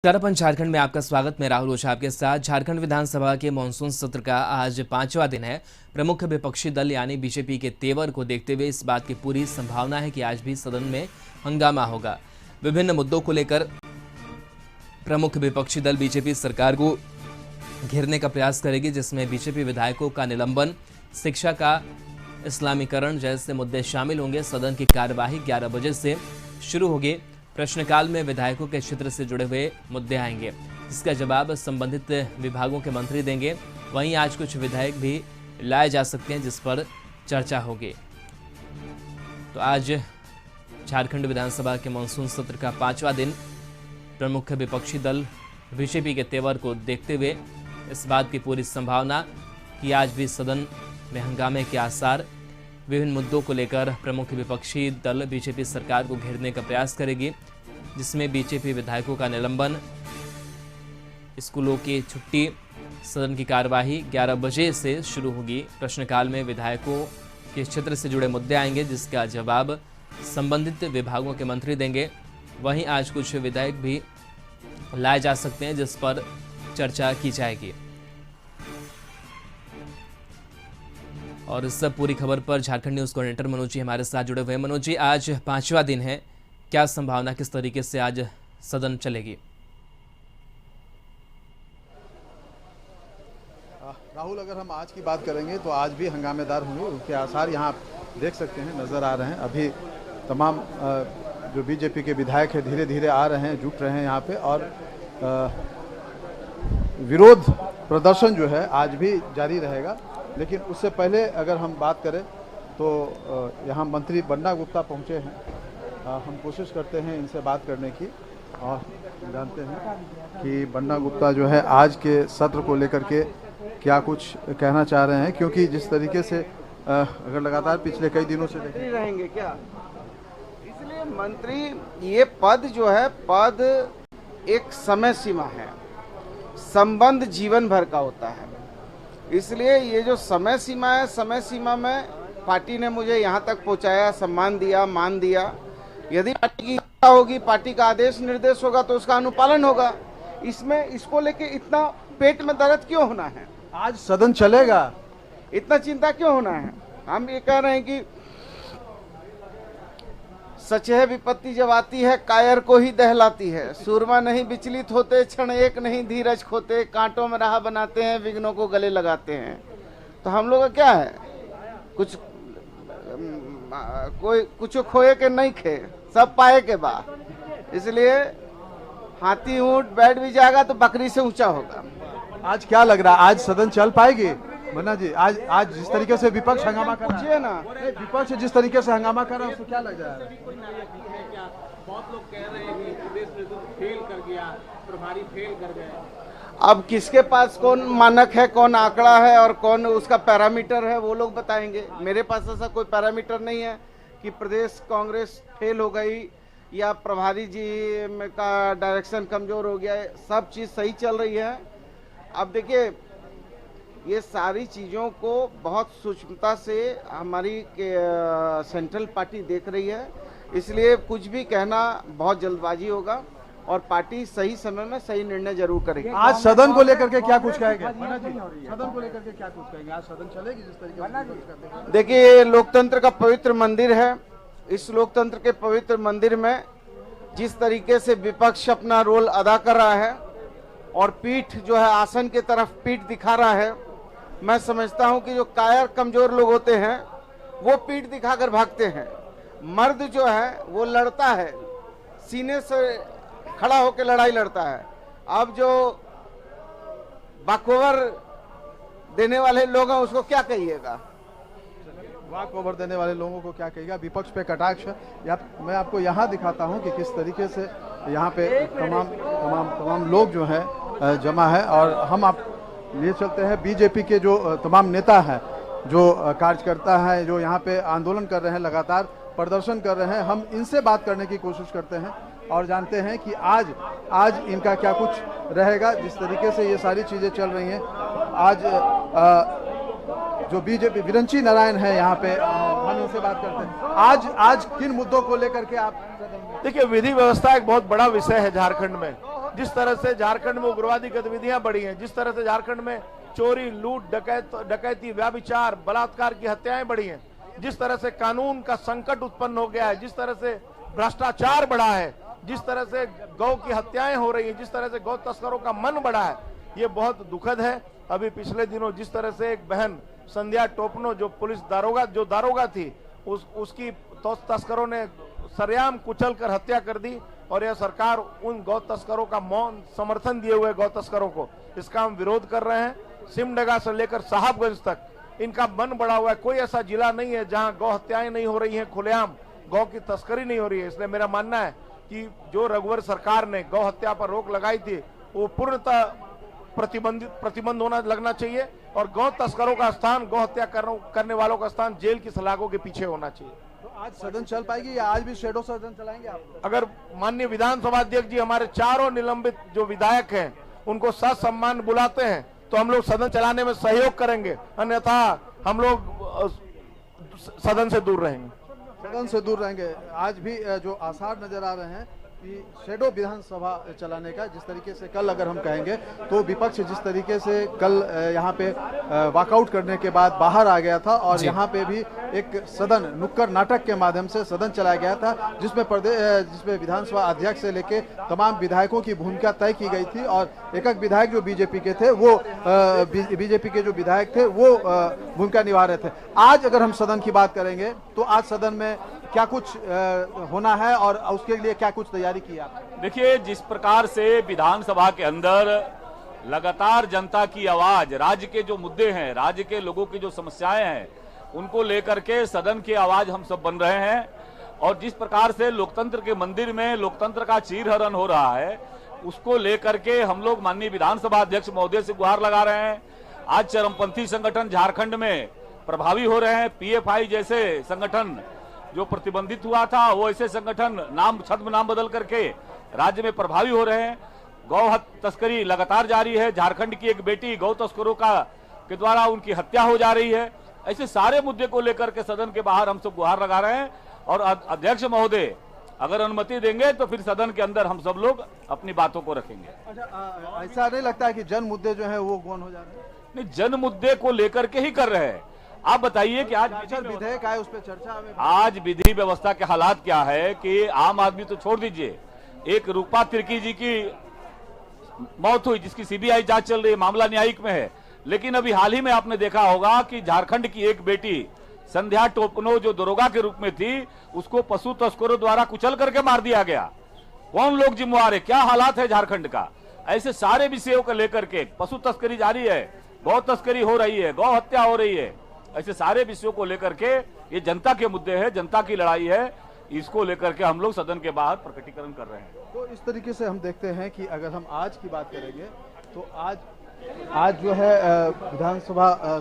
झारखंड झारखंड में आपका स्वागत। मैं राहुल ओझा आपके साथ। झारखंड विधानसभा के मानसून सत्र का आज 5वां दिन है। प्रमुख विपक्षी दल यानी बीजेपी के तेवर को देखते हुए इस बात की पूरी संभावना है कि आज भी सदन में हंगामा होगा। विभिन्न मुद्दों को लेकर प्रमुख विपक्षी दल बीजेपी सरकार को घेरने का प्रयास करेगी, जिसमें बीजेपी विधायकों का निलंबन, शिक्षा का इस्लामीकरण जैसे मुद्दे शामिल होंगे। सदन की कार्यवाही 11 बजे से शुरू होगी। प्रश्नकाल में विधायकों के क्षेत्र से जुड़े हुए मुद्दे आएंगे, जिसका जवाब संबंधित विभागों के मंत्री देंगे। वहीं आज कुछ विधेयक भी लाए जा सकते हैं, जिस पर चर्चा होगी। तो आज झारखंड विधानसभा के मानसून सत्र का 5वां दिन। प्रमुख विपक्षी दल बीजेपी के तेवर को देखते हुए इस बात की पूरी संभावना कि आज भी सदन में हंगामे के आसार। विभिन्न मुद्दों को लेकर प्रमुख विपक्षी दल बीजेपी सरकार को घेरने का प्रयास करेगी, जिसमें बीजेपी विधायकों का निलंबन, स्कूलों की छुट्टी, सदन की कार्यवाही 11 बजे से शुरू होगी। प्रश्नकाल में विधायकों के क्षेत्र से जुड़े मुद्दे आएंगे, जिसका जवाब संबंधित विभागों के मंत्री देंगे। वहीं आज कुछ विधेयक भी लाए जा सकते हैं, जिस पर चर्चा की जाएगी। और इस सब पूरी खबर पर झारखंड न्यूज कोऑर्डिनेटर मनोज जी हमारे साथ जुड़े हुए हैं। मनोज जी, आज 5वां दिन है, क्या संभावना, किस तरीके से आज सदन चलेगी? राहुल, अगर हम आज की बात करेंगे तो आज भी हंगामेदार होंगे, उसके आसार यहाँ देख सकते हैं, नज़र आ रहे हैं। अभी तमाम जो बीजेपी के विधायक हैं धीरे धीरे आ रहे हैं, जुट रहे हैं यहाँ पे, और विरोध प्रदर्शन जो है आज भी जारी रहेगा। लेकिन उससे पहले अगर हम बात करें तो यहाँ मंत्री बन्ना गुप्ता पहुँचे हैं। हम कोशिश करते हैं इनसे बात करने की, और जानते हैं कि बन्ना गुप्ता जो है आज के सत्र को लेकर के क्या कुछ कहना चाह रहे हैं, क्योंकि जिस तरीके से अगर लगातार पिछले कई दिनों से मंत्री रहेंगे क्या, इसलिए मंत्री ये पद जो है, पद एक समय सीमा है, संबंध जीवन भर का होता है। इसलिए ये जो समय सीमा है, समय सीमा में पार्टी ने मुझे यहाँ तक पहुँचाया, सम्मान दिया, मान दिया। यदि पार्टी की इच्छा होगी, पार्टी का आदेश निर्देश होगा तो उसका अनुपालन होगा। इसमें इसको लेके इतना पेट में दर्द क्यों होना है? आज सदन चलेगा, इतना चिंता क्यों होना है? हम ये कह रहे हैं कि सचेह विपत्ति जब आती है, कायर को ही दहलाती है। सूरमा नहीं विचलित होते, क्षण एक नहीं धीरज खोते, कांटों में राह बनाते हैं, विघ्नों को गले लगाते हैं। तो हम लोग का क्या है, कुछ खोए के नहीं खे, सब पाए के बाद। इसलिए हाथी ऊंट बैठ भी जाएगा तो बकरी से ऊंचा होगा। आज क्या लग रहा है, आज सदन चल पाएगी? बन्ना जी, आज जिस तरीके से विपक्ष हंगामा कर रहा है ना, विपक्ष जिस तरीके से हंगामा कर रहा है, उसको क्या लग रहा है? बहुत लोग कह रहे हैं कि प्रदेश नेतृत्व फेल कर गया, प्रभारी फेल कर गए। अब किसके पास कौन मानक है, कौन आंकड़ा है और कौन उसका पैरामीटर है, वो लोग बताएंगे। मेरे पास ऐसा कोई पैरामीटर नहीं है कि प्रदेश कांग्रेस फेल हो गई या प्रभारी जी का डायरेक्शन कमजोर हो गया। सब चीज़ सही चल रही है। अब देखिए, ये सारी चीज़ों को बहुत सूक्ष्मता से हमारी सेंट्रल पार्टी देख रही है। इसलिए कुछ भी कहना बहुत जल्दबाजी होगा, और पार्टी सही समय में सही निर्णय जरूर करेगी। आज सदन को लेकर के क्या कुछ कहेंगे? सदन को लेकर के क्या कुछ कहेंगे? आज सदन चलेगी जिस तरीके से? देखिए, लोकतंत्र का पवित्र मंदिर है। इस लोकतंत्र के पवित्र मंदिर में जिस तरीके से विपक्ष अपना रोल अदा कर रहा है और पीठ जो है आसन की तरफ पीठ दिखा रहा है, मैं समझता हूं कि जो कायर कमजोर लोग होते हैं वो पीठ दिखाकर भागते हैं। मर्द जो है वो लड़ता है, सीने से खड़ा होकर लड़ाई लड़ता है। अब जो वॉकओवर देने वाले लोग हैं उसको क्या कहिएगा? वॉकओवर देने वाले लोगों को क्या कहिएगा? विपक्ष पे कटाक्ष। मैं आपको यहाँ दिखाता हूँ कि किस तरीके से यहाँ पे तमाम लोग जो है जमा है, और हम आप लिए चलते हैं बीजेपी के जो तमाम नेता हैं, जो कार्यकर्ता हैं, जो यहाँ पे आंदोलन कर रहे हैं, लगातार प्रदर्शन कर रहे हैं। हम इनसे बात करने की कोशिश करते हैं और जानते हैं कि आज इनका क्या कुछ रहेगा। जिस तरीके से ये सारी चीज़ें चल रही हैं, आज जो बीजेपी विरंची नारायण है यहाँ पे, हम इनसे बात करते हैं। आज किन मुद्दों को लेकर के आप? देखिए, विधि व्यवस्था एक बहुत बड़ा विषय है झारखंड में। जिस तरह से झारखंड में उग्रवादी गतिविधियां बढ़ी हैं, जिस तरह से झारखंड में चोरी, लूट, डकैती, व्यभिचार, बलात्कार की हत्याएं बढ़ी हैं, जिस तरह से कानून का संकट उत्पन्न हो गया है, जिस तरह से भ्रष्टाचार बढ़ा है, जिस तरह से गौ की हत्याएं हो रही हैं, जिस तरह से गौ तस्करों का मन बढ़ा है, ये बहुत दुखद है। अभी पिछले दिनों जिस तरह से एक बहन संध्या टोपनो जो पुलिस दारोगा थी, उसकी तस्करों ने सरेआम कुचल कर हत्या कर दी, और यह सरकार उन गौ तस्करों का मौन समर्थन दिए हुए गौ तस्करों को, इसका हम विरोध कर रहे हैं। सिमडेगा से लेकर साहबगंज तक इनका मन बढ़ा हुआ है। कोई ऐसा जिला नहीं है जहां गौ हत्याएं नहीं हो रही हैं, खुलेआम गौ की तस्करी नहीं हो रही है। इसलिए मेरा मानना है कि जो रघुवर सरकार ने गौ हत्या पर रोक लगाई थी, वो पूर्णतः प्रतिबंध लगना चाहिए, और गौ तस्करों का स्थान, गौ हत्या करने वालों का स्थान जेल की सलाखों के पीछे होना चाहिए। तो आज सदन चल पाएगी या आज भी शेडो सदन चलाएंगे आप? अगर माननीय विधानसभा अध्यक्ष जी हमारे चारों निलंबित जो विधायक हैं उनको ससम्मान बुलाते हैं तो हम लोग सदन चलाने में सहयोग करेंगे, अन्यथा हम लोग सदन से दूर रहेंगे। सदन से दूर रहेंगे। आज भी जो आसार नजर आ रहे हैं कि शेडो विधानसभा चलाने का, जिस तरीके से कल अगर हम कहेंगे तो विपक्ष जिस तरीके से कल यहाँ पे वॉकआउट करने के बाद बाहर आ गया था, और यहाँ पे भी एक सदन नुक्कड़ नाटक के माध्यम से सदन चलाया गया था, जिसमें विधानसभा अध्यक्ष से लेके तमाम विधायकों की भूमिका तय की गई थी, और एक विधायक जो बीजेपी के थे वो बीजेपी के जो विधायक थे वो भूमिका निभा रहे थे। आज अगर हम सदन की बात करेंगे तो आज सदन में क्या कुछ होना है और उसके लिए क्या कुछ तैयारी की आपने? देखिए, जिस प्रकार से विधानसभा के अंदर लगातार जनता की आवाज, राज्य के जो मुद्दे हैं, राज्य के लोगों की जो समस्याएं हैं, उनको लेकर के सदन की आवाज हम सब बन रहे हैं, और जिस प्रकार से लोकतंत्र के मंदिर में लोकतंत्र का चीरहरण हो रहा है, उसको लेकर के हम लोग माननीय विधानसभा अध्यक्ष महोदय से गुहार लगा रहे हैं। आज चरमपंथी संगठन झारखंड में प्रभावी हो रहे हैं। पीएफआई जैसे संगठन जो प्रतिबंधित हुआ था, वो ऐसे संगठन छद्म नाम बदल करके राज्य में प्रभावी हो रहे हैं। गौ तस्करी लगातार जारी है। झारखंड की एक बेटी गौ तस्करों के द्वारा उनकी हत्या हो जा रही है। ऐसे सारे मुद्दे को लेकर के सदन के बाहर हम सब गुहार लगा रहे हैं, और अध्यक्ष महोदय अगर अनुमति देंगे तो फिर सदन के अंदर हम सब लोग अपनी बातों को रखेंगे। अच्छा, ऐसा नहीं लगता है कि जन मुद्दे जो है वो गौन हो जा रहे हैं? नहीं, जन मुद्दे को लेकर के ही कर रहे हैं। आप बताइए कि आज विधेयक आए, उस पर चर्चा में आज विधि व्यवस्था के हालात क्या है कि आम आदमी तो छोड़ दीजिए, एक रूपा तिर्की जी की मौत हुई जिसकी सीबीआई जांच चल रही है, मामला न्यायिक में है, लेकिन अभी हाल ही में आपने देखा होगा कि झारखंड की एक बेटी संध्या टोपनो जो दरोगा के रूप में थी, उसको पशु तस्करों द्वारा कुचल करके मार दिया गया। कौन लोग जिम्मेवार है? क्या हालात है झारखंड का? ऐसे सारे विषयों को लेकर के पशु तस्करी जारी है, गौ तस्करी हो रही है, गौ हत्या हो रही है, ऐसे सारे विषयों को लेकर के ये जनता के मुद्दे हैं, जनता की लड़ाई है, इसको लेकर के हम लोग सदन के बाहर प्रकटीकरण कर रहे हैं। तो इस तरीके से हम देखते हैं कि अगर हम आज की बात करेंगे तो आज जो है विधानसभा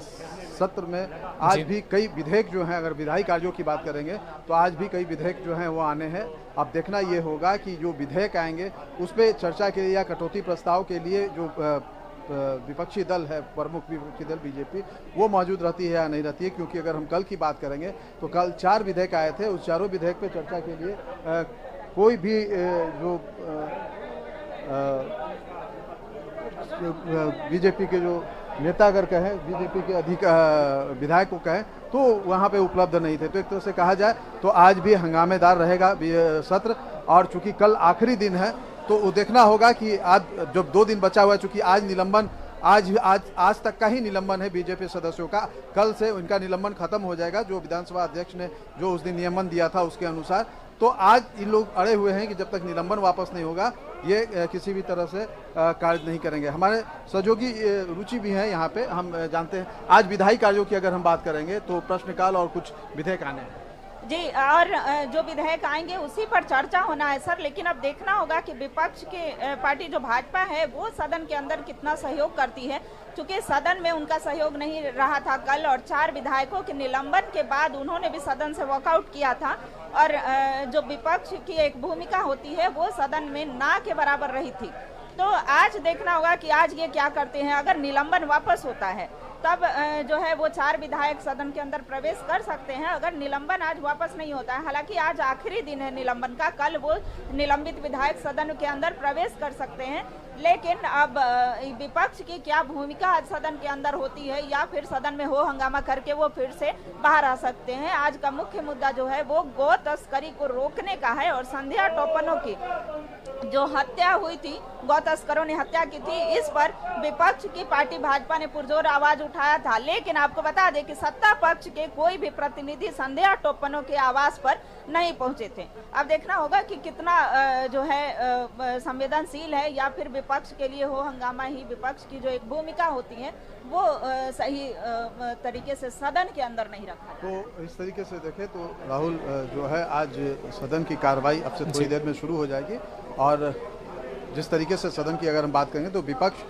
सत्र में आज भी कई विधेयक जो हैं, अगर विधायी कार्यों की बात करेंगे तो आज भी कई विधेयक जो हैं वो आने हैं। अब देखना ये होगा कि जो विधेयक आएंगे उस पर चर्चा के लिए या कटौती प्रस्ताव के लिए जो विपक्षी दल है, प्रमुख विपक्षी दल बीजेपी, वो मौजूद रहती है या नहीं रहती है। क्योंकि अगर हम कल की बात करेंगे तो कल 4 विधेयक आए थे, उस चारों विधेयक पे चर्चा के लिए कोई भी जो बीजेपी के जो नेता अगर कहें, बीजेपी के विधायक को कहें तो वहाँ पे उपलब्ध नहीं थे। तो एक तरह से कहा जाए तो आज भी हंगामेदार रहेगा सत्र, और चूंकि कल आखिरी दिन है तो वो देखना होगा कि आज जब 2 दिन बचा हुआ है, चूंकि आज निलंबन आज तक का ही निलंबन है बीजेपी सदस्यों का, कल से उनका निलंबन खत्म हो जाएगा, जो विधानसभा अध्यक्ष ने जो उस दिन नियमन दिया था उसके अनुसार। तो आज इन लोग अड़े हुए हैं कि जब तक निलंबन वापस नहीं होगा ये किसी भी तरह से कार्य नहीं करेंगे। हमारे सहयोगी रुचि भी हैं यहाँ पे, हम जानते हैं आज विधायी कार्यों की अगर हम बात करेंगे तो प्रश्नकाल और कुछ विधेयक आने हैं जी, और जो विधेयक आएंगे उसी पर चर्चा होना है सर। लेकिन अब देखना होगा कि विपक्ष के पार्टी जो भाजपा है वो सदन के अंदर कितना सहयोग करती है, क्योंकि सदन में उनका सहयोग नहीं रहा था कल, और 4 विधायकों के निलंबन के बाद उन्होंने भी सदन से वॉकआउट किया था, और जो विपक्ष की एक भूमिका होती है वो सदन में ना के बराबर रही थी। तो आज देखना होगा कि आज ये क्या करते हैं। अगर निलंबन वापस होता है तब जो है वो 4 विधायक सदन के अंदर प्रवेश कर सकते हैं, अगर निलंबन आज वापस नहीं होता है। हालांकि आज आखिरी दिन है निलंबन का, कल वो निलंबित विधायक सदन के अंदर प्रवेश कर सकते हैं। लेकिन अब विपक्ष की क्या भूमिका आज सदन के अंदर होती है, या फिर सदन में हो हंगामा करके वो फिर से बाहर आ सकते हैं। आज का मुख्य मुद्दा जो है वो गौ तस्करी को रोकने का है, और संध्या टोपनो की जो हत्या हुई थी, गौ तस्करों ने हत्या की थी, इस पर विपक्ष की पार्टी भाजपा ने पुरजोर आवाज उठाया था। लेकिन आपको बता दें कि सत्ता पक्ष के कोई भी प्रतिनिधि संध्या टोपनो के आवास पर नहीं पहुंचे थे। अब देखना होगा कि कितना जो है संवेदनशील है, या फिर विपक्ष के लिए हो हंगामा ही विपक्ष की जो एक भूमिका होती है वो सही तरीके से सदन के अंदर नहीं रखा। तो इस तरीके से देखें तो राहुल जो है आज सदन की कार्रवाई अब से थोड़ी देर में शुरू हो जाएगी, और जिस तरीके से सदन की अगर हम बात करेंगे तो विपक्ष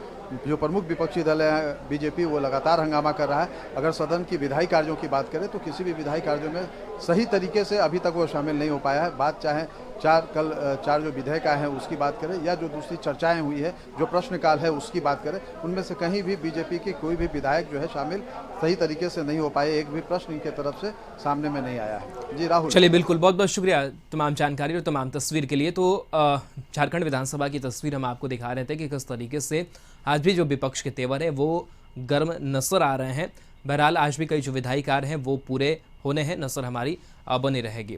जो प्रमुख विपक्षी दल है बीजेपी, वो लगातार हंगामा कर रहा है। अगर सदन की विधायी कार्यों की बात करें तो किसी भी विधायी कार्यों में सही तरीके से अभी तक वो शामिल नहीं हो पाया है। बात चाहे चार जो विधेयक आए हैं उसकी बात करें, या जो दूसरी चर्चाएं हुई है, जो प्रश्नकाल है उसकी बात करें, उनमें से कहीं भी बीजेपी के कोई भी विधायक जो है शामिल सही तरीके से नहीं हो पाए। एक भी प्रश्न इनके तरफ से सामने में नहीं आया है। जी राहुल। चलिए, बिल्कुल, बहुत बहुत शुक्रिया तमाम जानकारी और तमाम तस्वीर के लिए। तो झारखंड विधानसभा की तस्वीर हम आपको दिखा रहे थे कि किस तरीके से आज भी जो विपक्ष के तेवर है वो गर्म नजर आ रहे हैं। बहरहाल आज भी कई जो विधायी कार्य हैं वो पूरे होने हैं, नजर हमारी बनी रहेगी।